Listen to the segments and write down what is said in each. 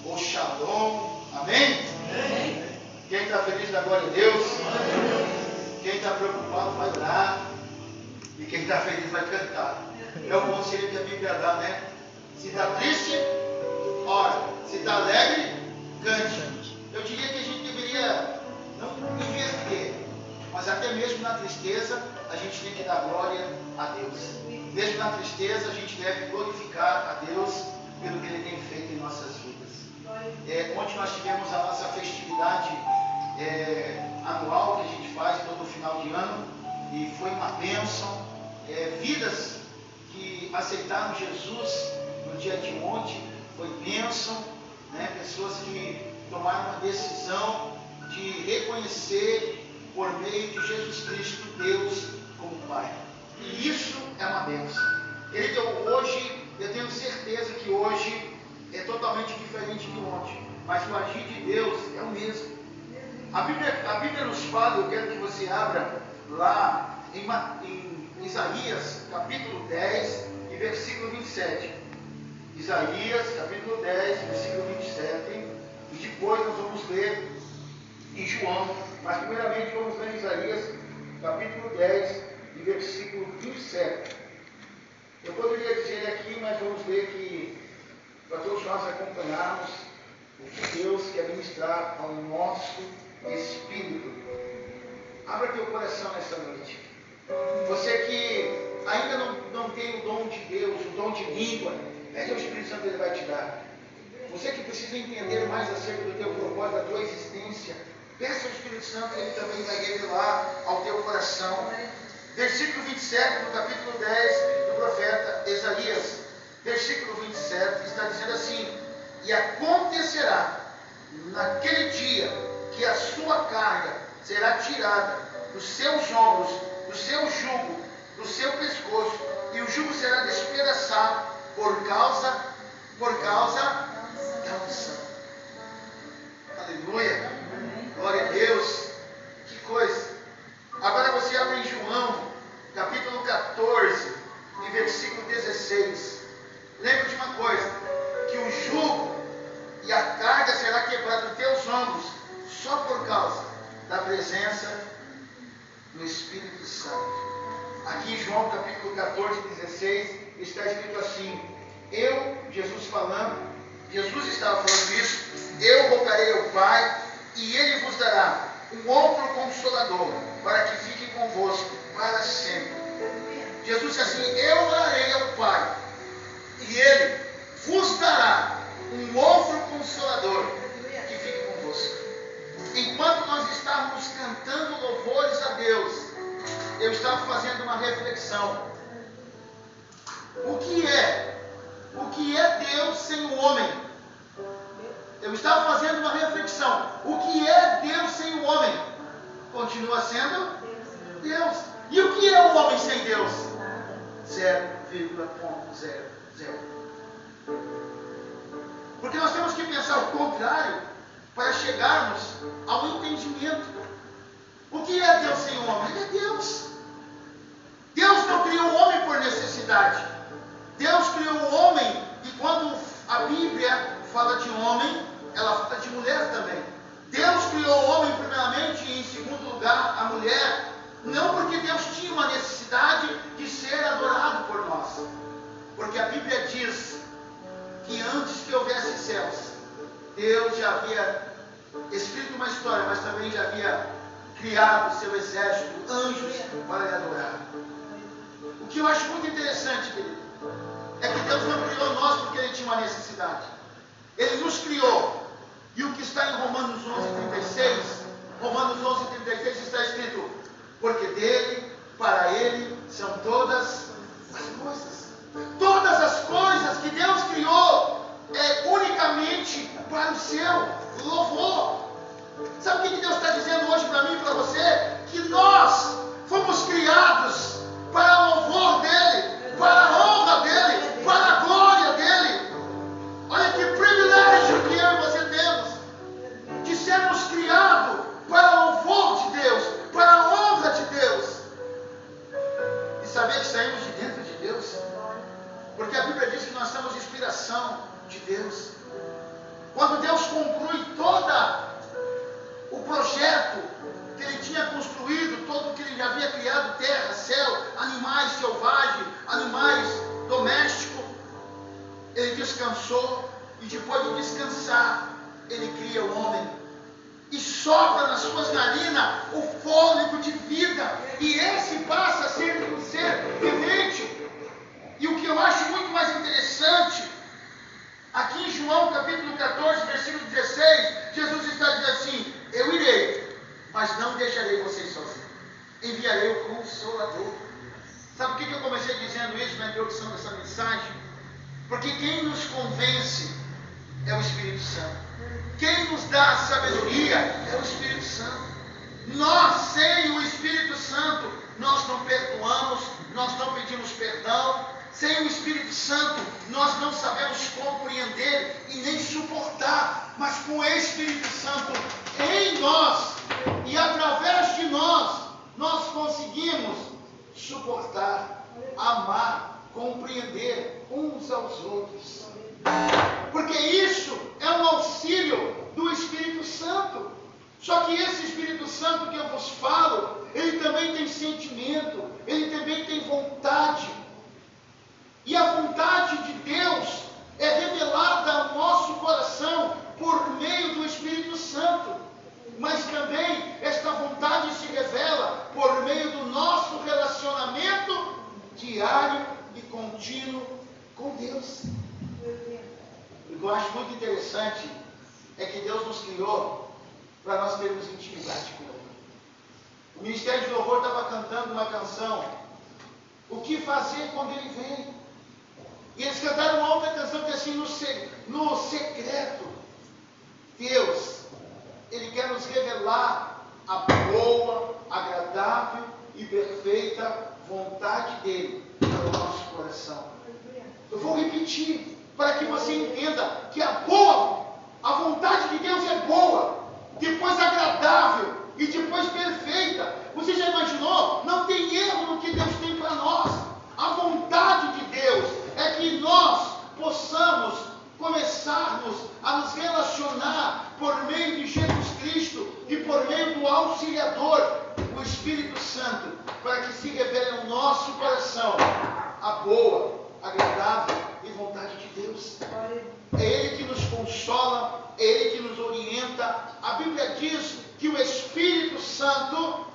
ou shalom. Amém? Quem está feliz da glória a Deus? Quem está preocupado vai orar. E quem está feliz vai cantar. É o conselho que a Bíblia dá, né? Se está triste, ora. Se está alegre, cante. Eu diria que a gente deveria não inverter, mas até mesmo na tristeza a gente tem que dar glória a Deus. Mesmo na tristeza a gente deve glorificar a Deus pelo que Ele tem feito em nossas vidas. Ontem nós tivemos a nossa festividade anual que a gente faz todo final de ano e foi uma bênção. Vidas que aceitaram Jesus no dia de ontem foi bênção, né? Pessoas que tomaram uma decisão de reconhecer por meio de Jesus Cristo Deus como Pai. E isso é uma bênção. Querido, hoje, eu tenho certeza que hoje é totalmente diferente de ontem, mas o agir de Deus é o mesmo. A Bíblia nos fala, eu quero que você abra lá em Isaías, capítulo 10, e versículo 27. Isaías, capítulo 10, versículo 27. E depois nós vamos ler em João. Mas primeiramente vamos ler Isaías, capítulo 10, e versículo 27. Eu poderia dizer aqui, mas vamos ver que para todos nós acompanharmos o que Deus quer ministrar ao nosso espírito. Abra teu coração nessa noite. Você que ainda não tem o dom de Deus, o dom de língua, pede ao Espírito Santo, Ele vai te dar. Você que precisa entender mais acerca do teu propósito, da tua existência, peça ao Espírito Santo, Ele também vai revelar ao teu coração. Versículo 27 do capítulo 10 do profeta Isaías, versículo 27, está dizendo assim: e acontecerá naquele dia que a sua carga será tirada dos seus ombros, do seu jugo, do seu pescoço, e o jugo será despedaçado por causa da unção. Aleluia! Glória a Deus! Que coisa! Agora você abre em João, capítulo 14, e versículo 16. Lembre de uma coisa, que o jugo e a carga será quebrada dos teus ombros, só por causa da presença do Espírito Santo. Aqui em João capítulo 14, 16, está escrito assim: Jesus falando, Jesus estava falando isso, eu rogarei ao Pai, e Ele vos dará um outro Consolador, para que fique convosco para sempre. Jesus disse assim: eu orarei ao Pai, e Ele vos dará um outro Consolador, que fique convosco. Enquanto nós estávamos cantando louvores a Deus, eu estava fazendo uma reflexão. O que é Deus sem o homem? Eu estava fazendo uma reflexão. O que é Deus sem o homem? Continua sendo Deus. E o que é o homem sem Deus? 0,00. Porque nós temos que pensar o contrário para chegarmos ao entendimento. O que é Deus sem o homem? Ele é Deus. Deus não criou o homem por necessidade. Deus criou o homem, e quando a Bíblia fala de homem, ela fala de mulher também. Deus criou o homem primeiramente, e em segundo lugar a mulher, não porque Deus tinha uma necessidade de ser adorado por nós, porque a Bíblia diz que antes que houvesse céus, Deus já havia escrito uma história, mas também já havia criado seu exército, anjos, para lhe adorar. O que eu acho muito interessante, querido, é que Deus não criou nós porque Ele tinha uma necessidade. Ele nos criou. E o que está em Romanos 11:36 está escrito: porque dele, para ele, são todas as coisas. Todas as coisas que Deus criou unicamente para o seu louvor. Sabe o que Deus está dizendo hoje para mim e para você? Que nós fomos criados para o louvor dele, para a honra dele, para a glória dele. Olha que privilégio que eu e você temos de sermos criados para o louvor de Deus, para a honra de Deus, e saber que saímos de dentro de Deus, porque a Bíblia diz que nós somos inspiração de Deus. Quando projeto que ele tinha construído, todo o que ele havia criado, terra, céu, animais selvagens, animais domésticos, ele descansou, e depois de descansar, ele cria o homem, e sopra nas suas narinas o fôlego de vida, e esse passa a ser um ser vivente. E o que eu acho muito mais interessante, aqui em João capítulo 14, versículo 16, Jesus está dizendo assim: eu irei, mas não deixarei vocês sozinhos, enviarei o Consolador. Sabe por que eu comecei dizendo isso na introdução dessa mensagem? Porque quem nos convence é o Espírito Santo. Quem nos dá a sabedoria é o Espírito Santo. Nós, sem o Espírito Santo, nós não perdoamos, nós não pedimos perdão. Sem o Espírito Santo, nós não sabemos compreender e nem suportar. Mas com o Espírito Santo em nós e através de nós, nós conseguimos suportar, amar, compreender uns aos outros. Porque isso é um auxílio do Espírito Santo. Só que esse Espírito Santo que eu vos falo, ele também tem sentimento, ele também tem vontade. E a vontade de Deus é revelada ao nosso coração por meio do Espírito Santo. Mas também esta vontade se revela por meio do nosso relacionamento diário e contínuo com Deus. O que eu acho muito interessante é que Deus nos criou para nós termos intimidade com Ele. O Ministério de Louvor estava cantando uma canção, o que fazer quando Ele vem? E eles cantaram uma outra canção que é assim, no secreto, Deus, Ele quer nos revelar a boa, agradável e perfeita vontade dEle para o nosso coração. Eu vou repetir, para que você entenda que a vontade de Deus é boa, depois agradável e depois perfeita. Você já imaginou? Não tem erro no que Deus tem para nós. A vontade de Deus é que nós possamos começarmos a nos relacionar por meio de Jesus Cristo e por meio do Auxiliador, o Espírito Santo, para que se revele no nosso coração a boa, agradável e vontade de Deus. É Ele que nos consola, é Ele que nos orienta. A Bíblia diz que o Espírito Santo,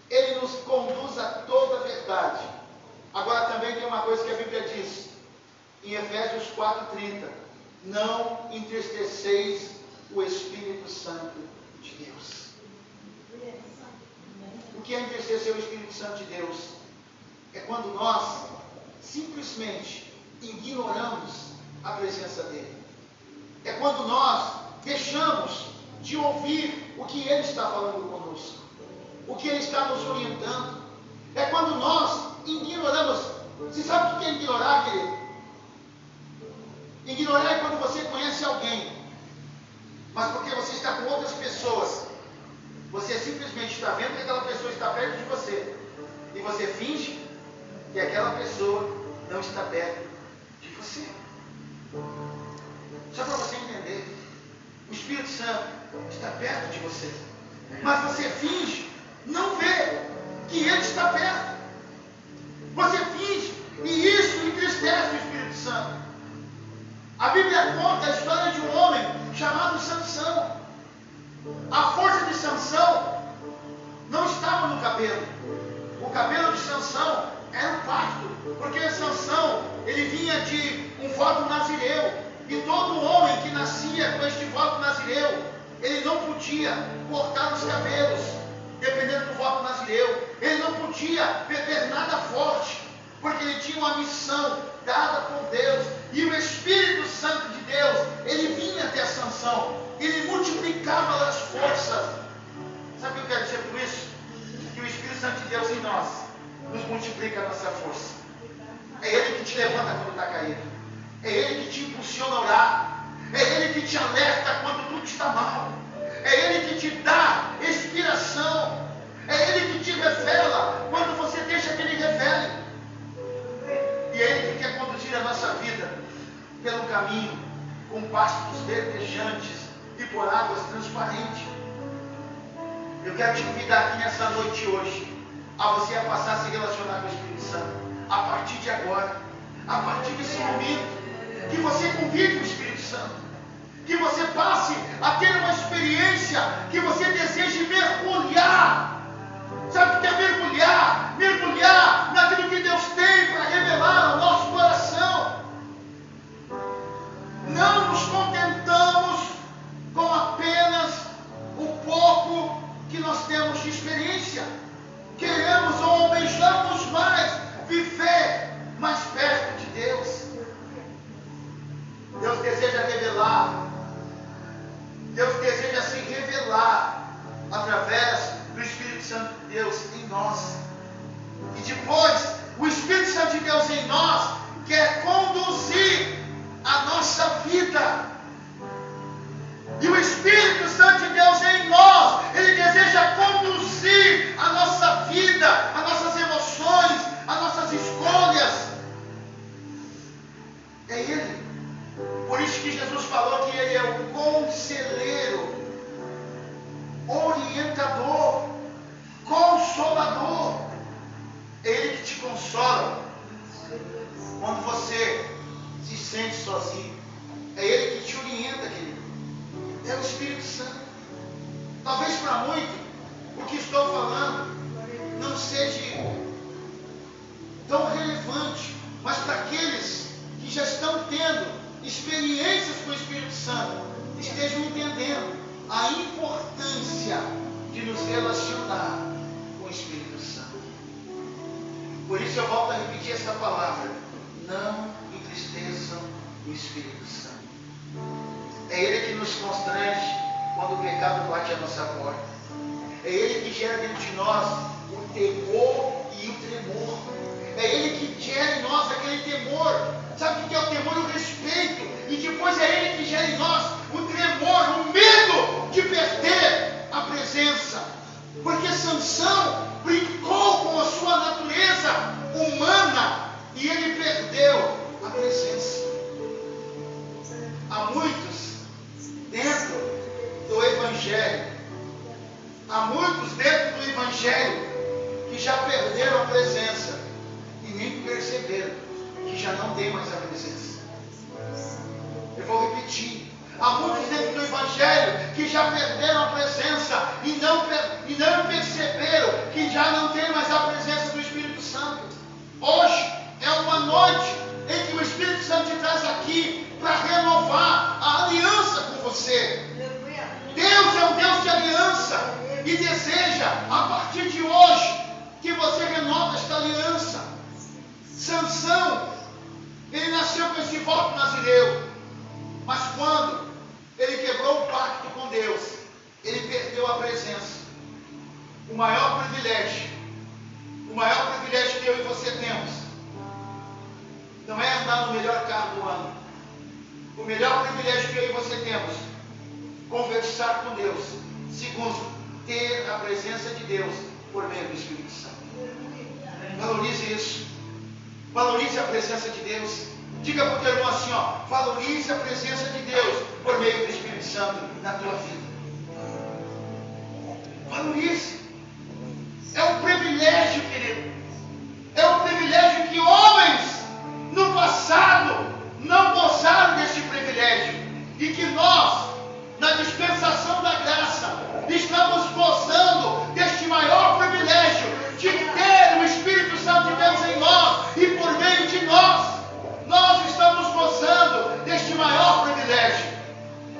Ele nos conduz a toda a verdade. Agora também tem uma coisa que a Bíblia diz, em Efésios 4:30, não entristeceis o Espírito Santo de Deus. O que é entristecer o Espírito Santo de Deus? É quando nós simplesmente ignoramos a presença dEle. É quando nós deixamos de ouvir o que Ele está falando conosco, o que Ele está nos orientando. É quando nós ignoramos. Você sabe o que é ignorar, querido? Ignorar é quando você conhece alguém, mas porque você está com outras pessoas, você simplesmente está vendo que aquela pessoa está perto de você, e você finge que aquela pessoa não está perto de você. Só para você entender, o Espírito Santo está perto de você, mas você finge não ver que Ele está perto. Você finge, e isso entristece o Espírito Santo. A Bíblia conta a história de um homem chamado Sansão. A força de Sansão não estava no cabelo. O cabelo de Sansão era um pacto, porque Sansão, ele vinha de um voto nazireu, e todo homem que nascia com este voto nazireu, ele não podia cortar os cabelos, dependendo do voto nazireu. Ele não podia beber nada forte, porque ele tinha uma missão dada por Deus, e o Espírito Santo de Deus, ele vinha até Sansão, ele multiplicava as forças. Sabe o que eu quero dizer por isso? Que o Espírito Santo de Deus em nós nos multiplica a nossa força. É Ele que te levanta quando está caído, é Ele que te impulsiona a orar, é Ele que te alerta quando tudo está mal, é Ele que te dá inspiração, é Ele que te revela quando você deixa que Ele revele. E é Ele que quer conduzir a nossa vida pelo caminho, com pastos verdejantes e por águas transparentes. Eu quero te convidar aqui nessa noite hoje a você a passar a se relacionar com o Espírito Santo. A partir de agora, a partir desse momento, que você convide o Espírito Santo, que você passe a ter uma experiência, que você deseje mergulhar. Sabe o que é mergulhar? Mergulhar naquilo que Deus tem para revelar ao nosso coração. Não nos contentamos com apenas o pouco que nós temos de experiência. Queremos ou almejamos mais viver mais perto de Deus. Deus deseja revelar. Deus deseja se revelar através do Espírito Santo de Deus em nós. E depois, o Espírito Santo de Deus em nós quer conduzir a nossa vida. E o Espírito Santo de Deus em nós, ele deseja conduzir a nossa vida, as nossas emoções, as nossas escolhas. É Ele. Por isso que Jesus falou que Ele é o conselheiro, orientador, consolador. É Ele que te consola quando você se sente sozinho. É Ele que te orienta, querido. É o Espírito Santo. Talvez para muitos o que estou falando não seja tão relevante, mas para aqueles que já estão tendo experiências com o Espírito Santo, estejam entendendo a importância de nos relacionar com o Espírito Santo. Por isso eu volto a repetir essa palavra: não entristeçam o Espírito Santo. É Ele que nos constrange quando o pecado bate à nossa porta. É Ele que gera dentro de nós o temor e o tremor. É Ele que gera em nós aquele temor. Sabe o que é o temor? O respeito. E depois é Ele que gera em nós o tremor, o medo de perder a presença. Porque Sansão brincou com a sua natureza humana e ele perdeu a presença. Há muitos dentro do Evangelho, que já perderam a presença e nem perceberam que já não tem mais a presença. Eu vou repetir: há muitos dentro do Evangelho que já perderam a presença e não perceberam que já não tem mais a presença do Espírito Santo. Hoje é uma noite em que o Espírito Santo te traz aqui para renovar a aliança com você. Deus é um Deus de aliança e deseja, a partir de hoje, que você renove esta aliança. Sansão, ele nasceu com esse voto nazireu, mas quando ele quebrou o pacto com Deus, ele perdeu a presença. O maior privilégio que eu e você temos, não é andar no melhor carro do ano. O melhor privilégio que eu e você temos, conversar com Deus. Segundo, ter a presença de Deus por meio do Espírito Santo. Valorize isso. Valorize a presença de Deus. Diga para o teu irmão assim, valorize a presença de Deus por meio do Espírito Santo na tua vida. Valorize. É um privilégio, querido. É um privilégio que homens no passado não gozaram desse privilégio. E que nós, na dispensação da graça, estamos gozando deste maior privilégio de ter o Espírito Santo de Deus em nós e por meio de nós. Nós estamos gozando deste maior privilégio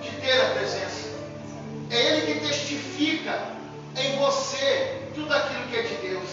de ter a presença. É Ele que testifica em você tudo aquilo que é de Deus.